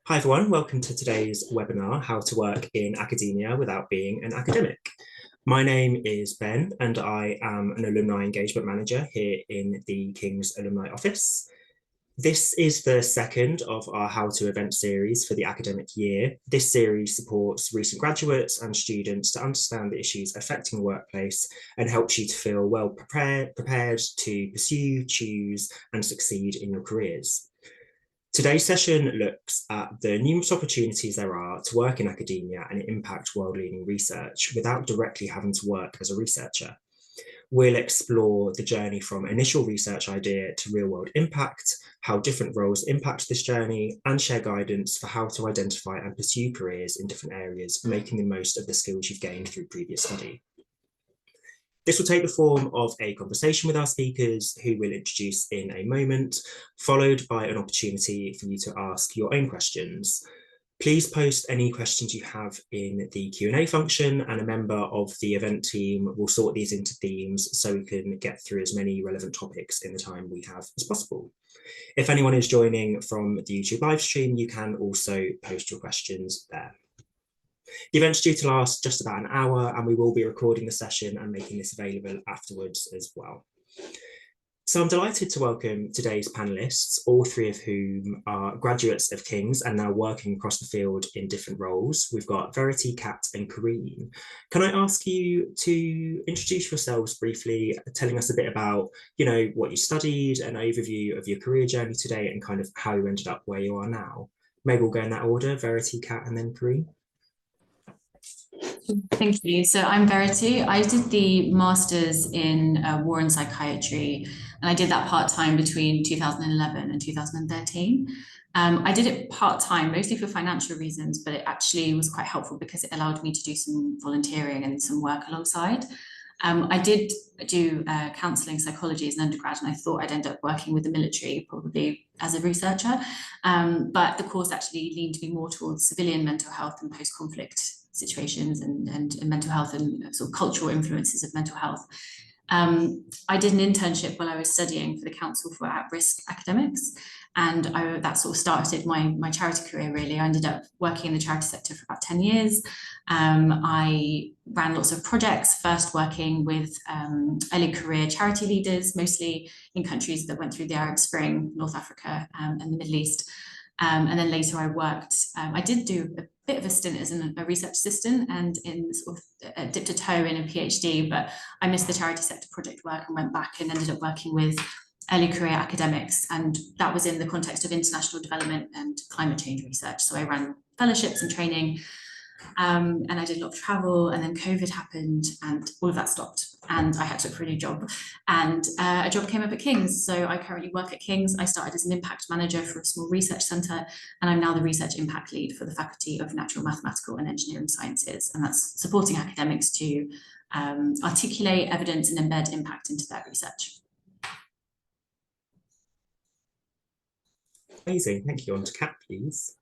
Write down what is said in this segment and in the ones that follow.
Hi everyone, welcome to today's webinar, How to Work in Academia Without Being an Academic. My name is Ben and I am an Alumni Engagement Manager here in the King's Alumni Office. This is the second of our How To event series for the academic year. This series supports recent graduates and students to understand the issues affecting the workplace and helps you to feel well prepared to pursue, choose and succeed in your careers. Today's session looks at the numerous opportunities there are to work in academia and impact world-leading research without directly having to work as a researcher. We'll explore the journey from initial research idea to real-world impact, how different roles impact this journey, and share guidance for how to identify and pursue careers in different areas, making the most of the skills you've gained through previous study. This will take the form of a conversation with our speakers, who we'll introduce in a moment, followed by an opportunity for you to ask your own questions. Please post any questions you have in the Q&A function, and a member of the event team will sort these into themes so we can get through as many relevant topics in the time we have as possible. If anyone is joining from the YouTube live stream, you can also post your questions there. The event's due to last just about an hour, and we will be recording the session and making this available afterwards as well. So I'm delighted to welcome today's panelists, all three of whom are graduates of King's and now working across the field in different roles. We've got Verity, Kat and Corinne. Can I ask you to introduce yourselves briefly, telling us a bit about, what you studied, an overview of your career journey today and kind of how you ended up where you are now? Maybe we'll go in that order, Verity, Kat and then Corinne. Thank you. So I'm Verity. I did the Masters in War and Psychiatry, and I did that part-time between 2011 and 2013. I did it part-time, mostly for financial reasons, but it actually was quite helpful because it allowed me to do some volunteering and some work alongside. I did do counselling psychology as an undergrad, and I thought I'd end up working with the military, probably as a researcher. But the course actually leaned me more towards civilian mental health and post-conflict situations and mental health and sort of cultural influences of mental health. I did an internship while I was studying for the Council for At-Risk Academics, and that sort of started my charity career, really. I ended up working in the charity sector for about 10 years. I ran lots of projects, first working with early career charity leaders, mostly in countries that went through the Arab Spring, North Africa and the Middle East. And then later I did do a bit of a stint as a research assistant and in sort of dipped a toe in a PhD, but I missed the charity sector project work and went back and ended up working with early career academics. And that was in the context of international development and climate change research. So I ran fellowships and training, and I did a lot of travel, and then COVID happened and all of that stopped. And I had to look for a new job, and a job came up at King's. So I currently work at King's. I started as an impact manager for a small research centre, and I'm now the research impact lead for the Faculty of Natural, Mathematical and Engineering Sciences. And that's supporting academics to articulate evidence and embed impact into their research. Amazing, thank you. On to Kat, please.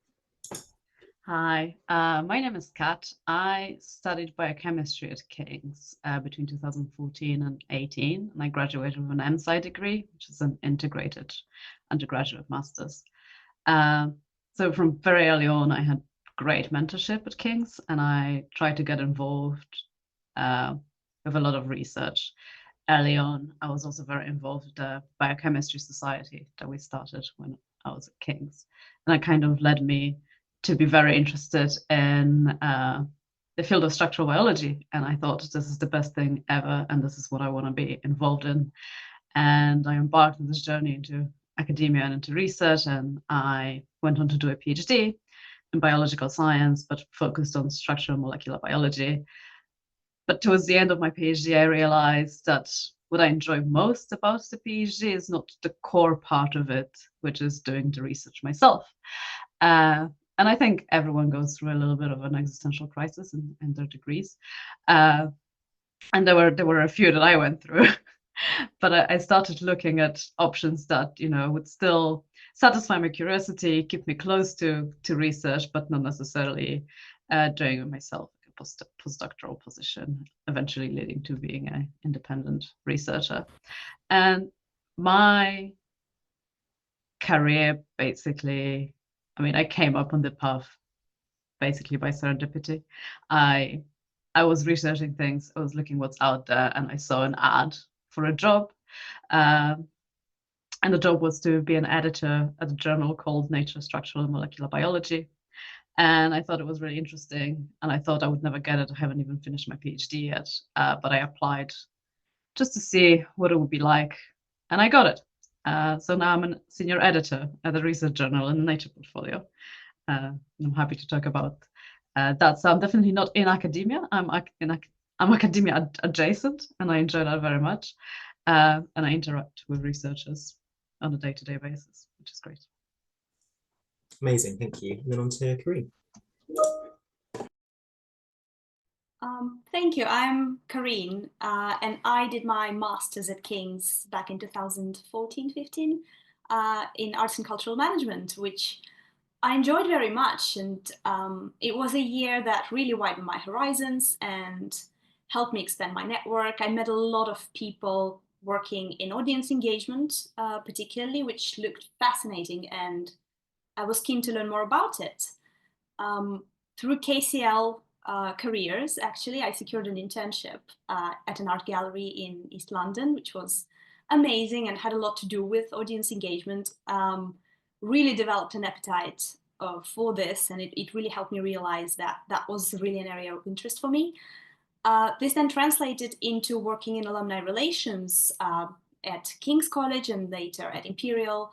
Hi, my name is Kat. I studied biochemistry at King's between 2014 and 18, and I graduated with an MSc degree, which is an integrated undergraduate master's. So from very early on, I had great mentorship at King's, and I tried to get involved with a lot of research. Early on, I was also very involved with the Biochemistry Society that we started when I was at King's, and that kind of led me to be very interested in the field of structural biology. And I thought, this is the best thing ever, and this is what I want to be involved in. And I embarked on this journey into academia and into research, and I went on to do a PhD in biological science, but focused on structural molecular biology. But towards the end of my PhD, I realized that what I enjoy most about the PhD is not the core part of it, which is doing the research myself. And I think everyone goes through a little bit of an existential crisis in their degrees. And there were a few that I went through. But I started looking at options that, would still satisfy my curiosity, keep me close to research, but not necessarily doing it myself, a postdoctoral position, eventually leading to being an independent researcher. And my career basically I mean, I came up on the path basically by serendipity. I was researching things, I was looking what's out there, and I saw an ad for a job. And the job was to be an editor at a journal called Nature, Structural and Molecular Biology. And I thought it was really interesting, and I thought I would never get it. I haven't even finished my PhD yet, but I applied just to see what it would be like, and I got it. So now I'm a senior editor at a research journal in the Nature portfolio. I'm happy to talk about that. So I'm definitely not in academia. I'm academia adjacent, and I enjoy that very much. And I interact with researchers on a day-to-day basis, which is great. Amazing, thank you. And then on to Karine. Thank you. I'm Karine, and I did my master's at King's back in 2014-15 in Arts and Cultural Management, which I enjoyed very much. And it was a year that really widened my horizons and helped me expand my network. I met a lot of people working in audience engagement, particularly, which looked fascinating, and I was keen to learn more about it. Through KCL careers, actually, I secured an internship at an art gallery in East London, which was amazing and had a lot to do with audience engagement. Really developed an appetite for this, and it really helped me realize that that was really an area of interest for me. This then translated into working in alumni relations at King's College and later at Imperial,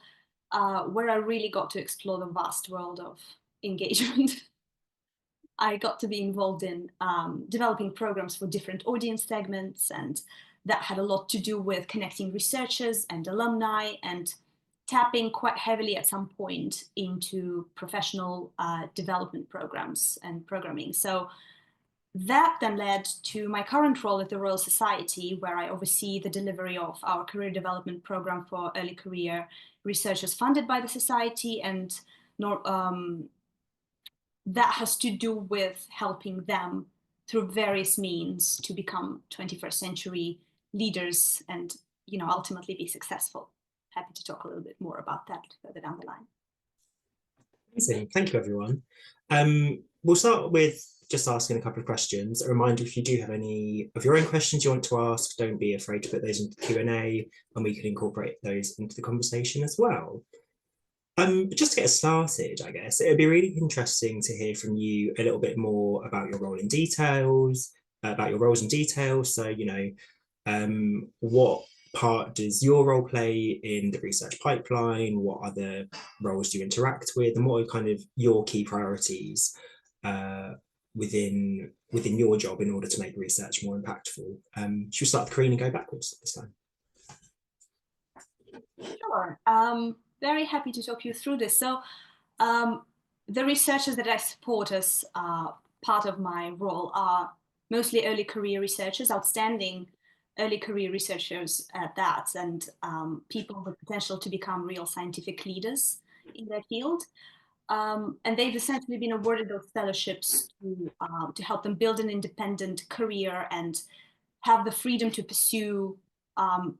where I really got to explore the vast world of engagement. I got to be involved in developing programs for different audience segments, and that had a lot to do with connecting researchers and alumni and tapping quite heavily at some point into professional development programs and programming. So that then led to my current role at the Royal Society, where I oversee the delivery of our career development program for early career researchers funded by the Society, and that has to do with helping them through various means to become 21st century leaders and, ultimately be successful. Happy to talk a little bit more about that further down the line. Amazing, thank you everyone. We'll start with just asking a couple of questions. A reminder, if you do have any of your own questions you want to ask, don't be afraid to put those into the Q&A, and we can incorporate those into the conversation as well. But just to get us started, I guess, it would be really interesting to hear from you a little bit more about your role in details, about your roles in details. So, what part does your role play in the research pipeline? What other roles do you interact with? And what are kind of your key priorities within your job in order to make research more impactful? Should we start with Karine and go backwards this time? Sure. Very happy to talk you through this. So the researchers that I support as part of my role are mostly early career researchers, outstanding early career researchers at that, and people with potential to become real scientific leaders in their field. And they've essentially been awarded those fellowships to help them build an independent career and have the freedom to pursue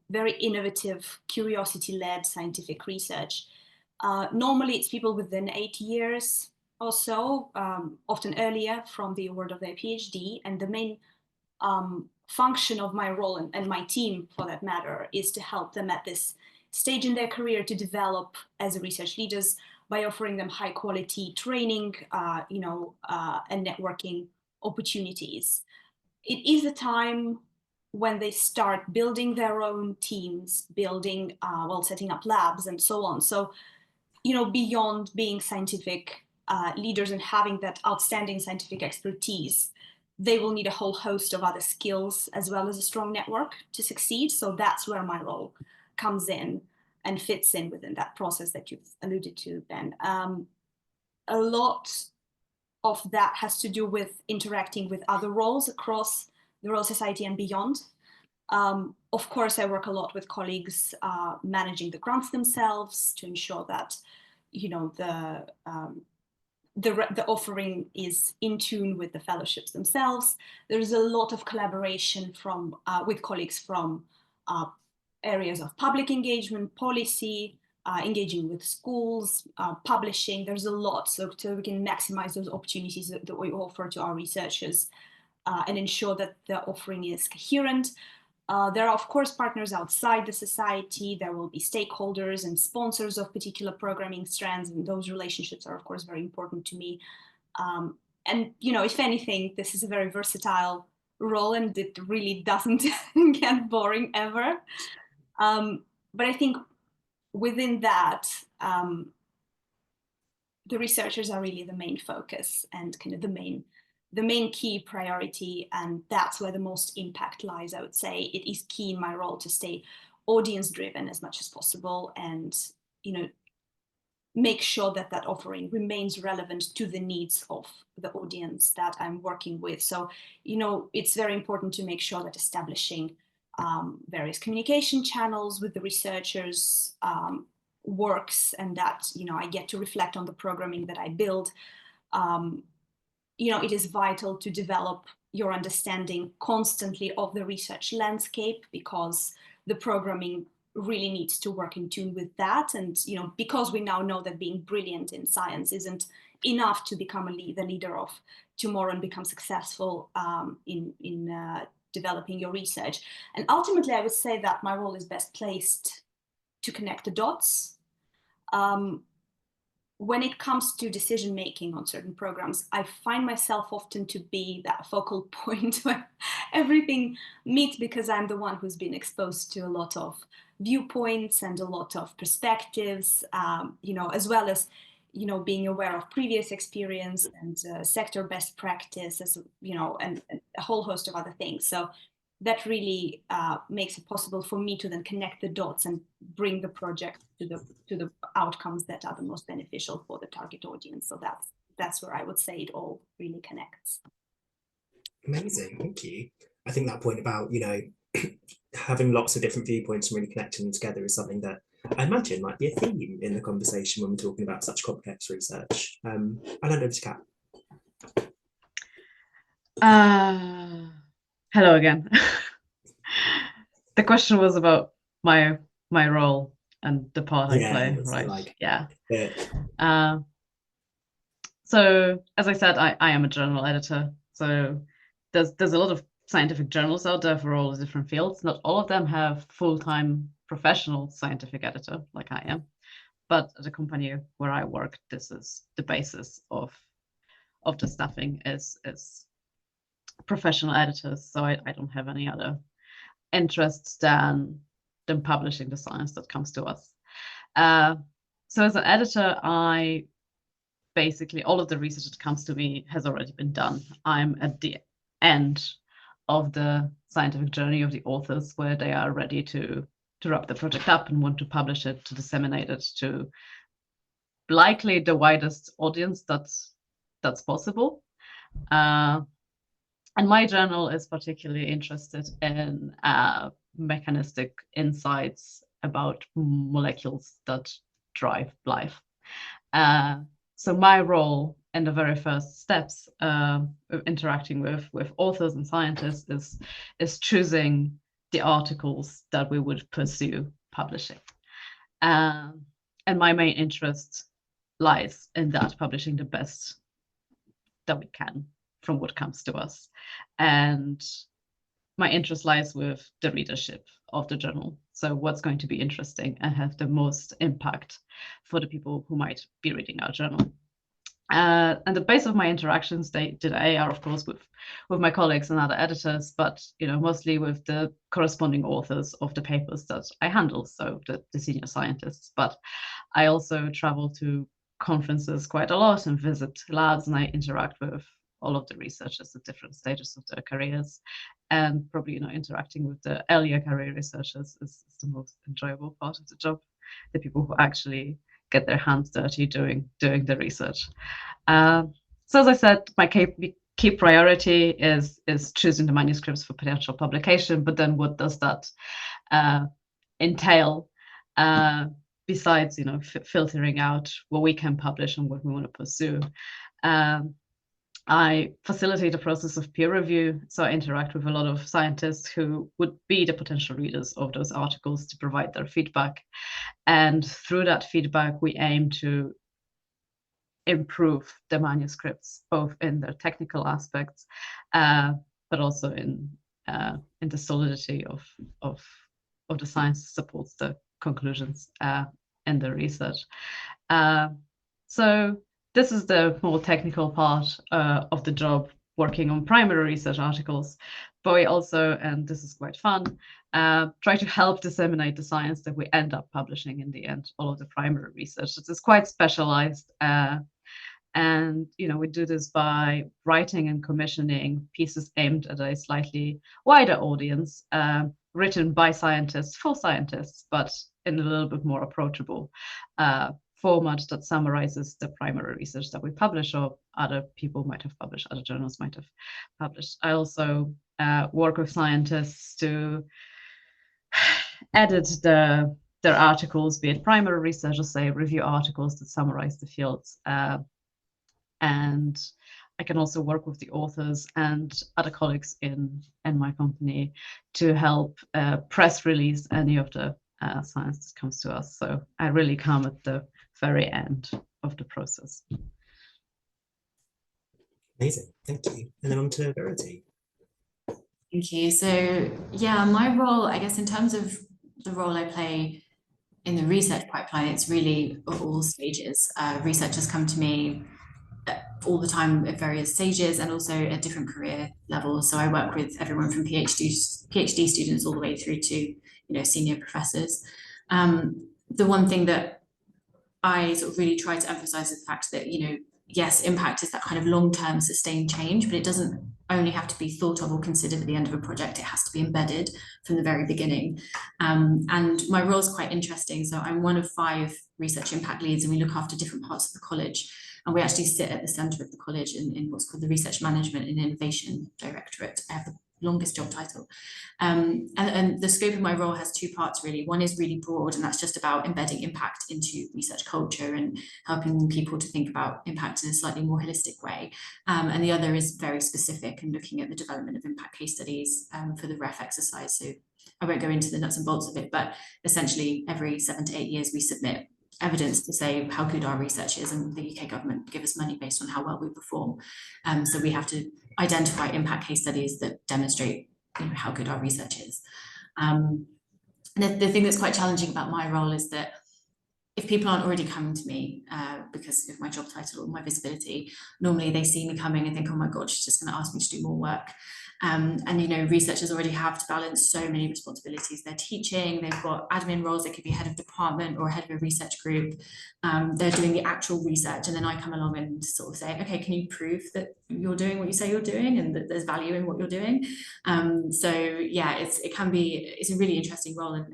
very innovative, curiosity-led scientific research. Normally, it's people within 8 years or so, often earlier from the award of their PhD. And the main function of my role and my team, for that matter, is to help them at this stage in their career to develop as research leaders by offering them high-quality training, and networking opportunities. It is a time when they start building their own teams, setting up labs and so on. So, beyond being scientific leaders and having that outstanding scientific expertise, they will need a whole host of other skills as well as a strong network to succeed. So that's where my role comes in and fits in within that process that you've alluded to, Ben. A lot of that has to do with interacting with other roles across the Royal Society and beyond. Of course, I work a lot with colleagues managing the grants themselves to ensure that, the offering is in tune with the fellowships themselves. There's a lot of collaboration with colleagues from areas of public engagement, policy, engaging with schools, publishing. There's a lot, so we can maximize those opportunities that we offer to our researchers and ensure that the offering is coherent. There are, of course, partners outside the society. There will be stakeholders and sponsors of particular programming strands, and those relationships are, of course, very important to me. And, you know, if anything, this is a very versatile role, and it really doesn't get boring ever. But I think within that, the researchers are really the main focus and kind of the main key priority, and that's where the most impact lies. I would say it is key in my role to stay audience driven as much as possible, and, you know, make sure that that offering remains relevant to the needs of the audience that I'm working with. So, you know, it's very important to make sure that establishing various communication channels with the researchers works, and that, you know, I get to reflect on the programming that I build. You know, it is vital to develop your understanding constantly of the research landscape, because the programming really needs to work in tune with that. And, you know, because we now know that being brilliant in science isn't enough to become the leader of tomorrow and become successful in developing your research. And ultimately, I would say that my role is best placed to connect the dots. When it comes to decision making on certain programs, I find myself often to be that focal point where everything meets, because I'm the one who's been exposed to a lot of viewpoints and a lot of perspectives, you know, as well as, you know, being aware of previous experience and sector best practice, as you know, and a whole host of other things. So that really makes it possible for me to then connect the dots and bring the project to the outcomes that are the most beneficial for the target audience. So that's where I would say it all really connects. Amazing, thank you. I think that point about, you know, having lots of different viewpoints and really connecting them together is something that I imagine might be a theme in the conversation when we're talking about such complex research. I'll hand over to Kat. Hello again. The question was about my role and the part I play, right? Like, yeah. So as I said, I am a journal editor. So there's a lot of scientific journals out there for all the different fields. Not all of them have full-time professional scientific editor like I am, but at the company where I work, this is the basis of the staffing is professional editors. So I don't have any other interests than publishing the science that comes to us. So as an editor, I basically, all of the research that comes to me has already been done. I'm at the end of the scientific journey of the authors, where they are ready to wrap the project up and want to publish it, to disseminate it to likely the widest audience that's possible. And my journal is particularly interested in mechanistic insights about molecules that drive life. So my role in the very first steps of interacting with authors and scientists is choosing the articles that we would pursue publishing. And my main interest lies in that, publishing the best that we can from what comes to us. And my interest lies with the readership of the journal. So what's going to be interesting and have the most impact for the people who might be reading our journal. And the base of my interactions today are, of course, with my colleagues and other editors, but mostly with the corresponding authors of the papers that I handle, so the senior scientists. But I also travel to conferences quite a lot and visit labs, and I interact with all of the researchers at different stages of their careers. And probably, interacting with the earlier career researchers is the most enjoyable part of the job. The people who actually get their hands dirty doing the research. So as I said, my key priority is choosing the manuscripts for potential publication. But then, what does that entail? Besides, filtering out what we can publish and what we want to pursue. I facilitate the process of peer review, so I interact with a lot of scientists who would be the potential readers of those articles to provide their feedback. And through that feedback, we aim to improve the manuscripts, both in their technical aspects, but also in the solidity of the science that supports the conclusions in the research. So this is the more technical part of the job, working on primary research articles, but we also, and this is quite fun, try to help disseminate the science that we end up publishing in the end, all of the primary research. It is quite specialized, and we do this by writing and commissioning pieces aimed at a slightly wider audience, written by scientists for scientists, but in a little bit more approachable format that summarizes the primary research that we publish or other people might have published, other journals might have published. I also work with scientists to edit their articles, be it primary research or say review articles that summarize the fields. And I can also work with the authors and other colleagues in my company to help press release any of the science that comes to us. So I really come at the very end of the process. Amazing, thank you. And then on to Verity. Thank you. So yeah, my role, I guess in terms of the role I play in the research pipeline, it's really at all stages. Researchers come to me all the time at various stages and also at different career levels. So I work with everyone from PhD students all the way through to senior professors. The one thing that I sort of really try to emphasize is the fact that yes, impact is that kind of long-term sustained change, but it doesn't only have to be thought of or considered at the end of a project. It has to be embedded from the very beginning. And my role is quite interesting. So I'm one of 5 research impact leads, and we look after different parts of the college. And we actually sit at the centre of the college in what's called the Research Management and Innovation Directorate. I have the longest job title. And the scope of my role has 2 parts, really. One is really broad, and that's just about embedding impact into research culture and helping people to think about impact in a slightly more holistic way. And the other is very specific and looking at the development of impact case studies for the REF exercise. So I won't go into the nuts and bolts of it, but essentially every 7 to 8 years we submit evidence to say how good our research is, and the UK government give us money based on how well we perform. So we have to identify impact case studies that demonstrate how good our research is. The thing that's quite challenging about my role is that if people aren't already coming to me because of my job title or my visibility, normally they see me coming and think, oh my God, she's just going to ask me to do more work. And researchers already have to balance so many responsibilities. They're teaching, they've got admin roles, they could be head of department or head of a research group. They're doing the actual research, and then I come along and sort of say, okay, can you prove that you're doing what you say you're doing and that there's value in what you're doing? So yeah, it's a really interesting role,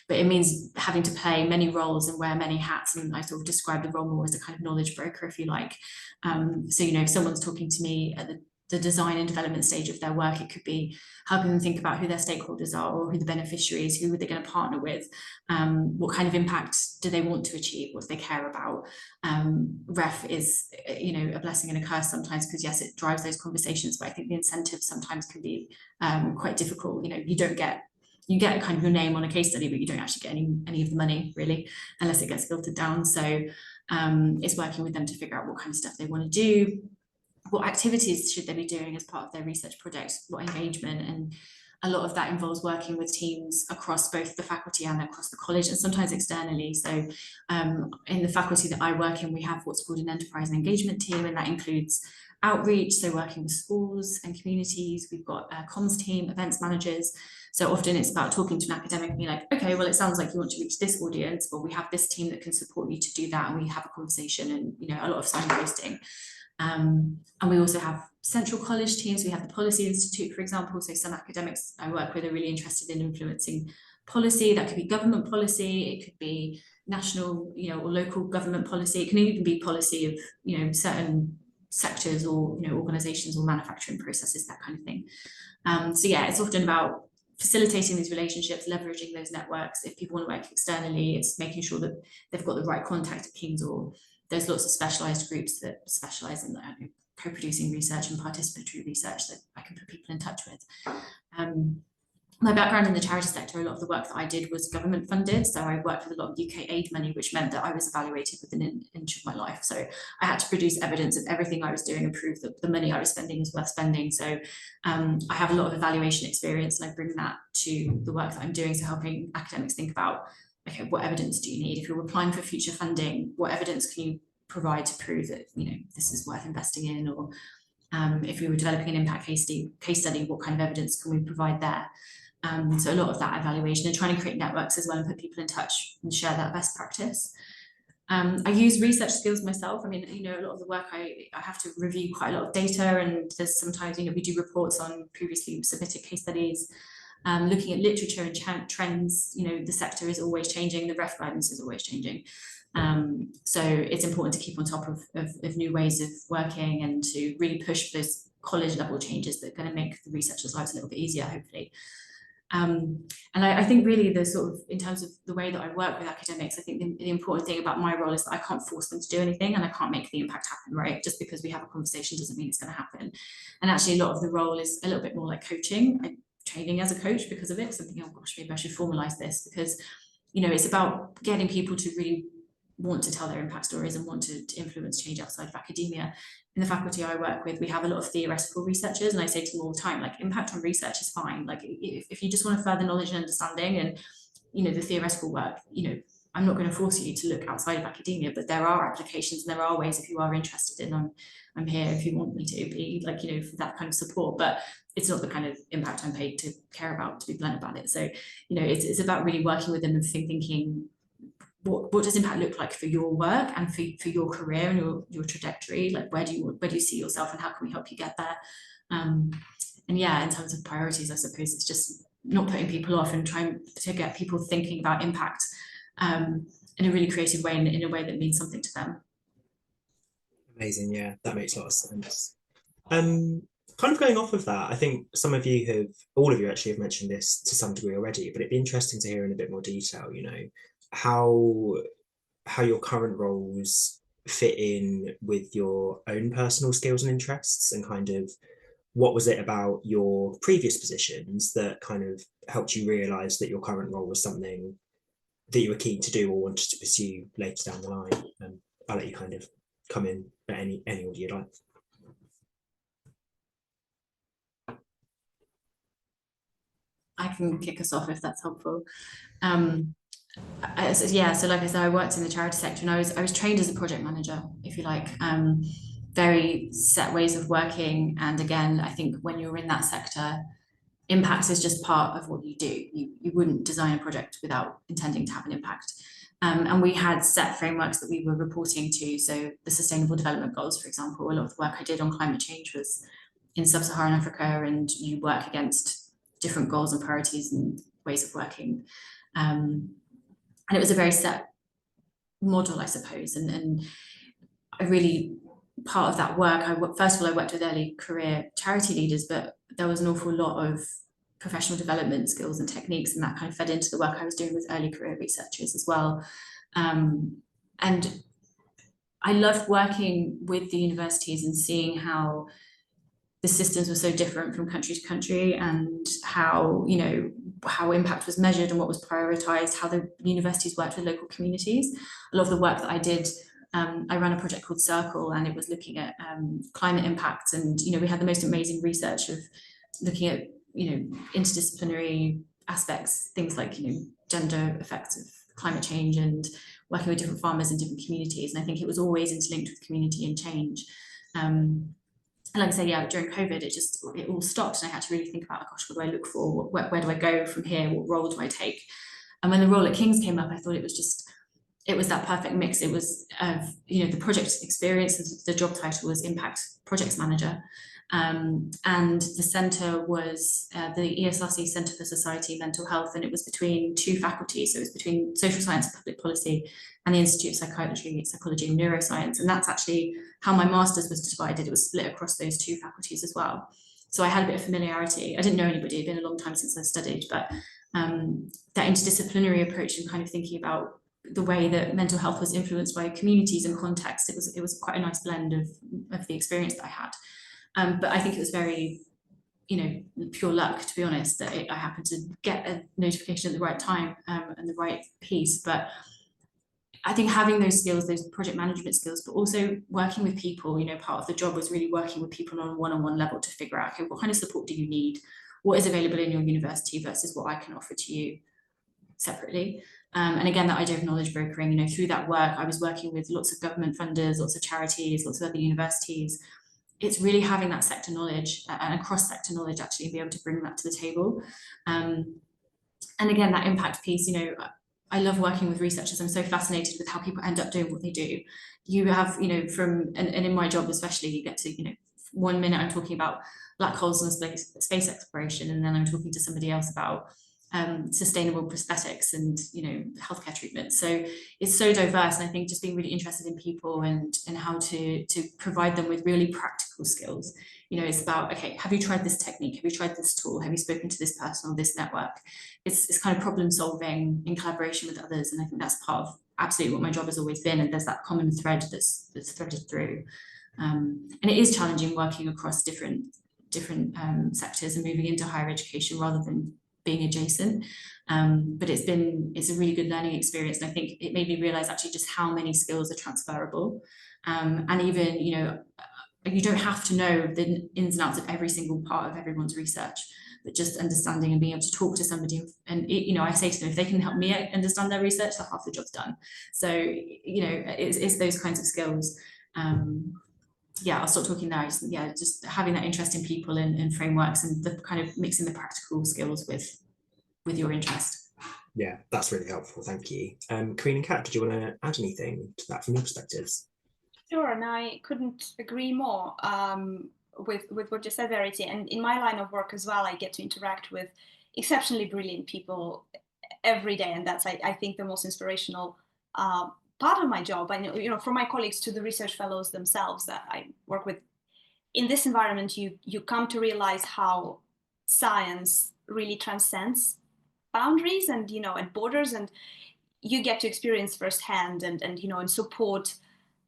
but it means having to play many roles and wear many hats. And I sort of describe the role more as a kind of knowledge broker, if you like. So if someone's talking to me at the design and development stage of their work, it could be helping them think about who their stakeholders are or who the beneficiaries, who are they going to partner with, what kind of impact do they want to achieve, what do they care about. REF is a blessing and a curse sometimes, because yes, it drives those conversations, but I think the incentives sometimes can be quite difficult. You get kind of your name on a case study, but you don't actually get any of the money really, unless it gets filtered down. So it's working with them to figure out what kind of stuff they want to do, what activities should they be doing as part of their research projects, what engagement, and a lot of that involves working with teams across both the faculty and across the college, and sometimes externally. So in the faculty that I work in, we have what's called an enterprise and engagement team, and that includes outreach, so working with schools and communities. We've got a comms team, events managers. So often it's about talking to an academic and be like, okay, well, it sounds like you want to reach this audience, but we have this team that can support you to do that, and we have a conversation and a lot of signposting. And we also have central college teams. We have the Policy Institute, for example. So some academics I work with are really interested in influencing policy. That could be government policy. It could be national, or local government policy. It can even be policy of, certain sectors or, organizations or manufacturing processes, that kind of thing. So yeah, it's often about facilitating these relationships, leveraging those networks. If people want to work externally, it's making sure that they've got the right contact at King's or There's lots of specialised groups that specialise in co-producing research and participatory research that I can put people in touch with. My background in the charity sector, a lot of the work that I did was government funded. So I worked with a lot of UK aid money, which meant that I was evaluated within an inch of my life. So I had to produce evidence of everything I was doing and prove that the money I was spending was worth spending. So I have a lot of evaluation experience, and I bring that to the work that I'm doing. So helping academics think about, okay, what evidence do you need? If you're applying for future funding, what evidence can you provide to prove that, you know, this is worth investing in? Or if we were developing an impact case study, what kind of evidence can we provide there? So a lot of that evaluation and trying to create networks as well and put people in touch and share that best practice. I use research skills myself. I mean, you know, a lot of the work I have to review quite a lot of data, and there's sometimes, you know, we do reports on previously submitted case studies, looking at literature and trends. You know, the sector is always changing, the ref guidance is always changing. So it's important to keep on top of new ways of working and to really push those college level changes that are going to make the researchers' lives a little bit easier, hopefully. And I think really the sort of, in terms of the way that I work with academics, I think the important thing about my role is that I can't force them to do anything, and I can't make the impact happen, right? Just because we have a conversation doesn't mean it's going to happen. And actually a lot of the role is a little bit more like coaching. I'm training as a coach because of it. So I'm thinking, oh gosh, maybe I should formalize this, because, you know, it's about getting people to really want to tell their impact stories and want to influence change outside of academia. In the faculty I work with, we have a lot of theoretical researchers, and I say to them all the time, like, impact on research is fine. Like, if you just want to further knowledge and understanding and, you know, the theoretical work, you know, I'm not going to force you to look outside of academia, but there are applications and there are ways, if you are interested in, I'm here if you want me to be, like, you know, for that kind of support. But it's not the kind of impact I'm paid to care about, to be blunt about it. So, you know, it's about really working with them and thinking, what does impact look like for your work and for your career and your trajectory? Like, where do you see yourself, and how can we help you get there? And yeah, in terms of priorities, I suppose it's just not putting people off and trying to get people thinking about impact in a really creative way, and in a way that means something to them. Amazing, yeah, that makes a lot of sense. Kind of going off of that, I think all of you actually have mentioned this to some degree already, but it'd be interesting to hear in a bit more detail, you know, how your current roles fit in with your own personal skills and interests, and kind of what was it about your previous positions that kind of helped you realize that your current role was something that you were keen to do or wanted to pursue later down the line. I'll let you kind of come in at any order you'd like. I can kick us off if that's helpful. Yeah, so like I said, I worked in the charity sector, and I was trained as a project manager, if you like. Very set ways of working, and again, I think when you're in that sector, impact is just part of what you do. You wouldn't design a project without intending to have an impact. And we had set frameworks that we were reporting to. So the Sustainable Development Goals, for example, a lot of the work I did on climate change was in sub-Saharan Africa, and you work against different goals and priorities and ways of working. And it was a very set model, I suppose. And I really, part of that work, first of all, I worked with early career charity leaders, but there was an awful lot of professional development skills and techniques, and that kind of fed into the work I was doing with early career researchers as well. And I loved working with the universities and seeing how the systems were so different from country to country, and how, you know, how impact was measured and what was prioritized, how the universities worked with local communities. A lot of the work that I did, I ran a project called Circle, and it was looking at climate impacts, and, you know, we had the most amazing research of looking at, you know, interdisciplinary aspects, things like, you know, gender effects of climate change, and working with different farmers in different communities. And I think it was always interlinked with community and change. And like I said, yeah, during COVID, it all stopped, and I had to really think about, oh gosh, what do I look for? Where do I go from here? What role do I take? And when the role at King's came up, I thought it was that perfect mix. It was, you know, the project experience. The job title was Impact Projects Manager. And the centre was the ESRC Centre for Society and Mental Health, and it was between two faculties. So it was between social science and public policy and the Institute of Psychology and Neuroscience. And that's actually how my master's was divided. It was split across those two faculties as well. So I had a bit of familiarity. I didn't know anybody. It'd been a long time since I studied, but that interdisciplinary approach and kind of thinking about the way that mental health was influenced by communities and context. It was quite a nice blend of the experience that I had. But I think it was very, pure luck, to be honest, that I happened to get a notification at the right time and the right piece. But I think having those skills, those project management skills, but also working with people, part of the job was really working with people on a one-on-one level to figure out, okay, what kind of support do you need? What is available in your university versus what I can offer to you separately? And again, that idea of knowledge brokering, through that work, I was working with lots of government funders, lots of charities, lots of other universities. It's really having that sector knowledge and cross-sector knowledge actually, and be able to bring that to the table. And again, that impact piece, I love working with researchers. I'm so fascinated with how people end up doing what they do. You have, and in my job especially, you get to, 1 minute I'm talking about black holes and space exploration, and then I'm talking to somebody else about sustainable prosthetics and healthcare treatment. So it's so diverse, and I think just being really interested in people and how to provide them with really practical skills. It's about, okay, have you tried this technique? Have you tried this tool? Have you spoken to this person or this network? It's kind of problem solving in collaboration with others, and I think that's part of absolutely what my job has always been. And there's that common thread that's threaded through. And it is challenging working across different sectors and moving into higher education rather than being adjacent, but it's a really good learning experience, and I think it made me realize actually just how many skills are transferable, and even you don't have to know the ins and outs of every single part of everyone's research, but just understanding and being able to talk to somebody, and I say to them, if they can help me understand their research, that half the job's done. So it's those kinds of skills. Yeah, I'll stop talking now. Just having that interest in people and frameworks, and the kind of mixing the practical skills with your interest. Yeah, that's really helpful. Thank you. Karine and Kat, did you want to add anything to that from your perspectives? Sure, and I couldn't agree more with what you said, Verity. And in my line of work as well, I get to interact with exceptionally brilliant people every day, and that's I think the most inspirational part of my job. I know, from my colleagues to the research fellows themselves that I work with, in this environment, you come to realize how science really transcends boundaries and and borders, and you get to experience firsthand and support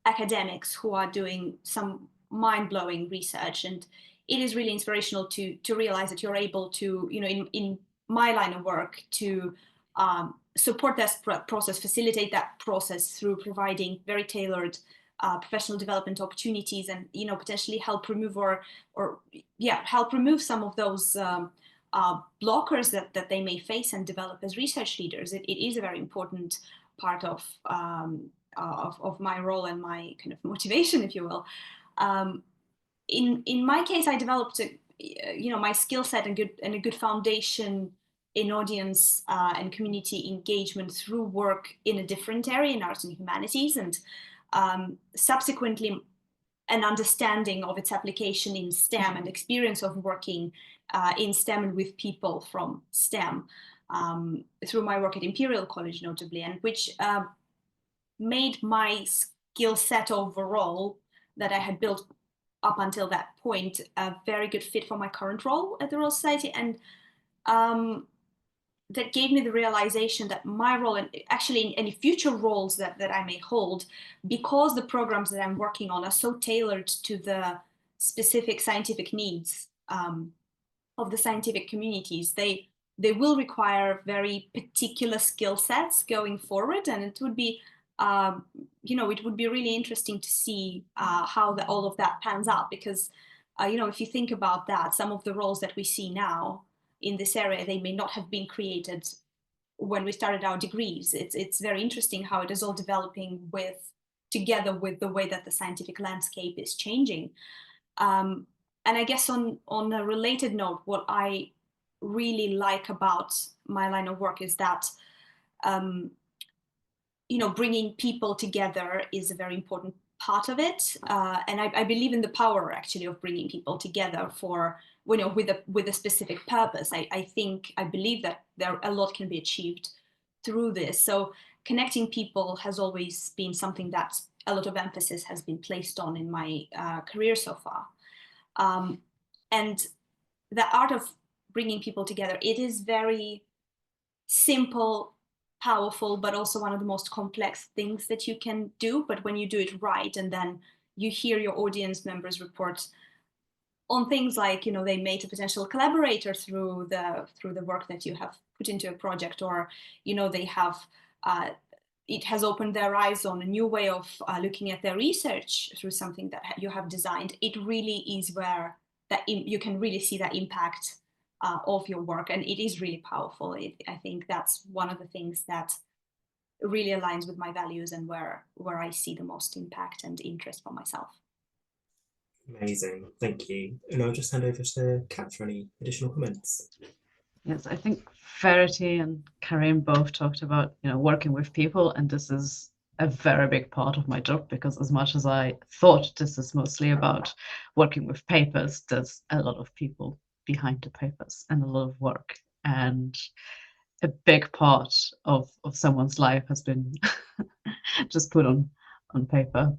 academics who are doing some mind-blowing research. And it is really inspirational to realize that you're able to, in my line of work, to support that process, facilitate that process through providing very tailored professional development opportunities, and potentially help remove help remove some of those blockers that they may face and develop as research leaders. It is a very important part of my role and my kind of motivation, if you will. In my case, I developed my skill set and a good foundation in audience and community engagement through work in a different area, in arts and humanities, and subsequently an understanding of its application in STEM and experience of working in STEM and with people from STEM through my work at Imperial College, notably, and which made my skill set overall that I had built up until that point a very good fit for my current role at the Royal Society. And that gave me the realization that my role, and actually in any future roles that I may hold, because the programs that I'm working on are so tailored to the specific scientific needs of the scientific communities, they will require very particular skill sets going forward. And it would be it would be really interesting to see how all of that pans out, because if you think about that, some of the roles that we see now in this area, they may not have been created when we started our degrees. It's very interesting how it is all developing together with the way that the scientific landscape is changing. And I guess on a related note, what I really like about my line of work is that bringing people together is a very important part of it, and I believe in the power actually of bringing people together for with a specific purpose. I believe that a lot can be achieved through this. So connecting people has always been something that a lot of emphasis has been placed on in my career so far, and the art of bringing people together, it is very simple powerful, but also one of the most complex things that you can do. But when you do it right, and then you hear your audience members report on things like, you know, they made a potential collaborator through the work that you have put into a project, or, you know, they have it has opened their eyes on a new way of looking at their research through something that you have designed. It really is where that you can really see that impact of your work, and it is really powerful. I think that's one of the things that really aligns with my values and where I see the most impact and interest for myself. Amazing, thank you. And I'll just hand over to Kat for any additional comments. Yes, I think Verity and Karim both talked about, you know, working with people, and this is a very big part of my job, because as much as I thought this is mostly about working with papers, there's a lot of people behind the papers and a lot of work, and a big part of someone's life has been just put on paper.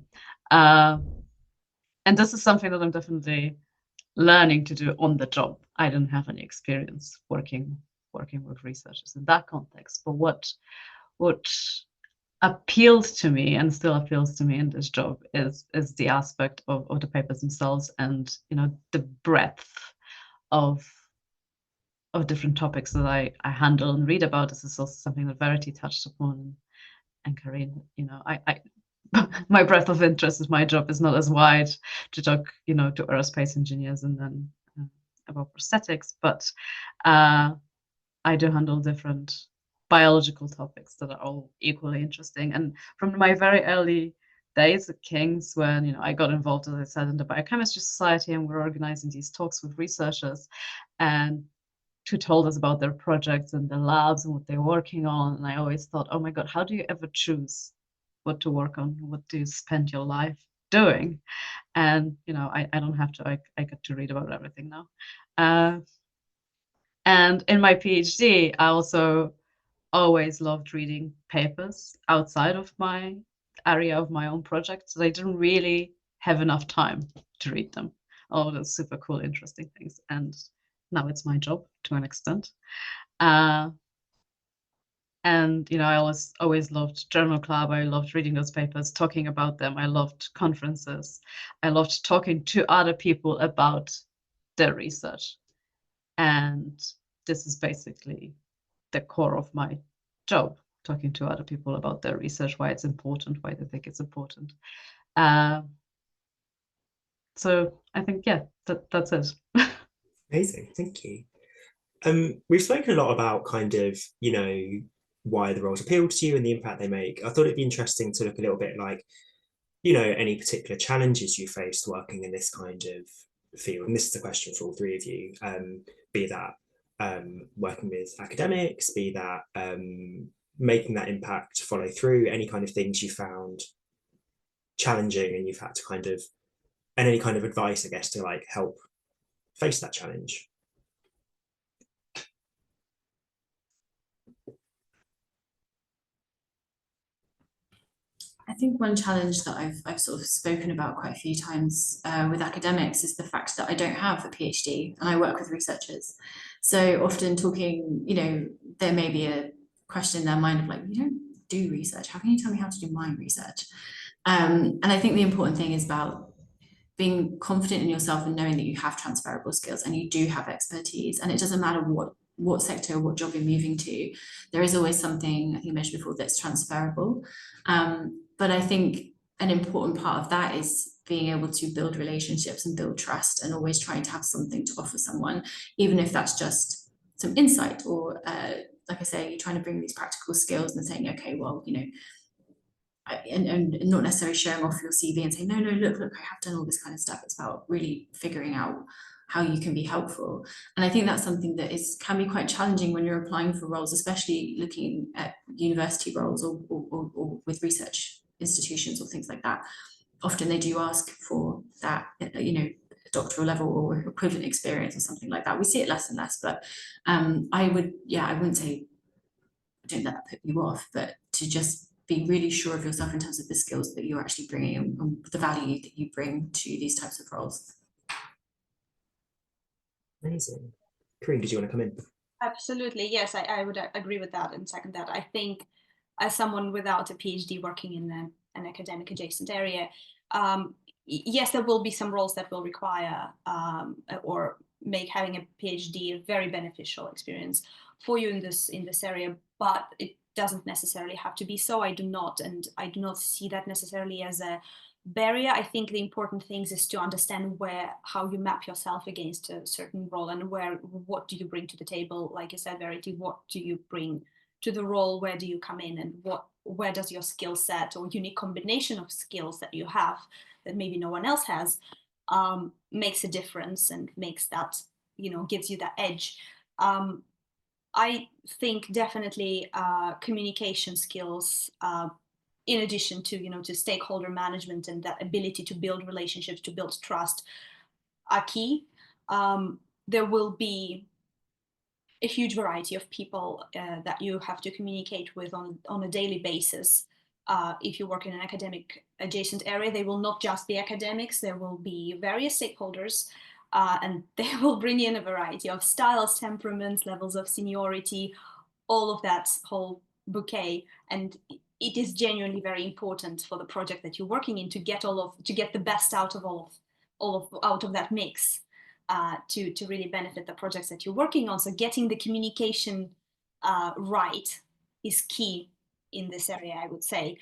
And this is something that I'm definitely learning to do on the job. I didn't have any experience working with researchers in that context, but what appealed to me and still appeals to me in this job is the aspect of the papers themselves, and, you know, the breadth of different topics that I handle and read about. This is also something that Verity touched upon, and Karine, you know, I my breadth of interest in my job is not as wide to talk, you know, to aerospace engineers and then about prosthetics, but I do handle different biological topics that are all equally interesting. And from my very early days at King's, when, you know, I got involved, as I said, in the Biochemistry Society, and we're organizing these talks with researchers, and who told us about their projects and the labs and what they're working on. And I always thought, oh my God, how do you ever choose what to work on? What do you spend your life doing? And, you know, I don't have to, I get to read about everything now. And in my PhD, I also always loved reading papers outside of my area of my own project. So I didn't really have enough time to read them, all those super cool, interesting things. And now it's my job to an extent. And, you know, I always loved Journal Club. I loved reading those papers, talking about them. I loved conferences. I loved talking to other people about their research. And this is basically the core of my job, talking to other people about their research, why it's important, why they think it's important. So I think, yeah, that's it. Amazing, thank you. We've spoken a lot about kind of, you know, why the roles appeal to you and the impact they make. I thought it'd be interesting to look a little bit like, you know, any particular challenges you faced working in this kind of field. And this is a question for all three of you, be that working with academics, be that making that impact follow through, any kind of things you found challenging and you've had to kind of, and any kind of advice, I guess, to like help face that challenge. I think one challenge that I've sort of spoken about quite a few times with academics is the fact that I don't have a PhD and I work with researchers. So often talking, you know, there may be a question in their mind of like, you don't do research. How can you tell me how to do my research? And I think the important thing is about being confident in yourself and knowing that you have transferable skills and you do have expertise, and it doesn't matter what sector or what job you're moving to, there is always something, I think I mentioned before, that's transferable. But I think an important part of that is being able to build relationships and build trust, and always trying to have something to offer someone, even if that's just some insight or like I say, you're trying to bring these practical skills and saying, okay, well, you know, and not necessarily showing off your CV and saying, no, look, I have done all this kind of stuff. It's about really figuring out how you can be helpful. And I think that's something that can be quite challenging when you're applying for roles, especially looking at university roles or with research institutions or things like that. Often they do ask for that, you know, doctoral level or equivalent experience or something like that. We see it less and less, but I wouldn't say don't let that put you off, but to just be really sure of yourself in terms of the skills that you're actually bringing and the value that you bring to these types of roles. Amazing. Karine, did you want to come in? Absolutely, yes, I would agree with that and second that. I think as someone without a PhD working in an academic adjacent area, yes, there will be some roles that will require or make having a PhD a very beneficial experience for you in this area, but it doesn't necessarily have to be so. I do not see that necessarily as a barrier. I think the important things is to understand how you map yourself against a certain role and what do you bring to the table. Like you said, Verity, what do you bring to the role? Where do you come in, and where does your skill set or unique combination of skills that you have that maybe no one else has makes a difference and makes that, gives you that edge. I think definitely communication skills, in addition to stakeholder management and that ability to build relationships, to build trust, are key. There will be a huge variety of people that you have to communicate with on a daily basis. If you work in an academic adjacent area, they will not just be academics, there will be various stakeholders, and they will bring in a variety of styles, temperaments, levels of seniority, all of that whole bouquet. And it is genuinely very important for the project that you're working in to get the best out of that mix, to really benefit the projects that you're working on. So getting the communication right is key in this area, I would say.